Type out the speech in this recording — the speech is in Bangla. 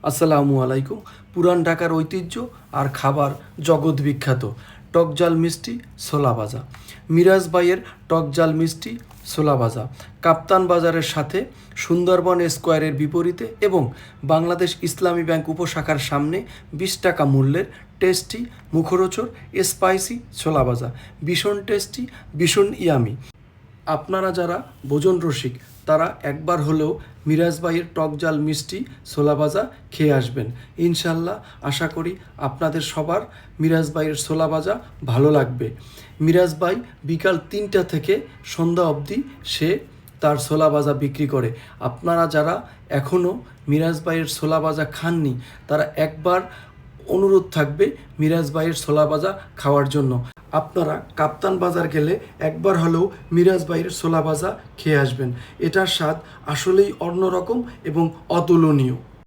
আসসালামু আলাইকুম। পুরান ঢাকার ঐতিহ্য আর খাবার জগৎ বিখ্যাত টকজাল মিষ্টি ছোলা ভাজা। মিরাজ ভাইয়ের টকজাল মিষ্টি ছোলা ভাজা কাপ্তান বাজারের সাথে সুন্দরবন স্কোয়ারের বিপরীতে এবং বাংলাদেশ ইসলামী ব্যাংক উপশাখার সামনে 20 টাকা মূল্যের টেস্টি, মুখরোচক, স্পাইসি ছোলা ভাজা। ভীষণ টেস্টি, ভীষণ ইয়ামি। আপনারা যারা ভোজন রসিক তারা একবার হলেও মিরাজ ভাইয়ের টকজাল মিষ্টি ছোলা ভাজা খেয়ে আসবেন। ইনশাল্লাহ আশা করি আপনাদের সবার মিরাজ ভাইয়ের ছোলা ভাজা ভালো লাগবে। মিরাজ ভাই বিকাল 3টা থেকে সন্ধ্যা অবধি সে তার ছোলা ভাজা বিক্রি করে। আপনারা যারা এখনও মিরাজ ভাইয়ের ছোলা ভাজা খাননি তারা একবার অনুরোধ থাকবে মিরাজ ভাইয়ের ছোলা ভাজা খাওয়ার জন্য। আপনারা কাপ্তান বাজার গেলে একবার হলেও মিরাজ ভাইয়ের ছোলা ভাজা খেয়ে আসবেন। এটার স্বাদ আসলেই অন্যরকম এবং অতুলনীয়।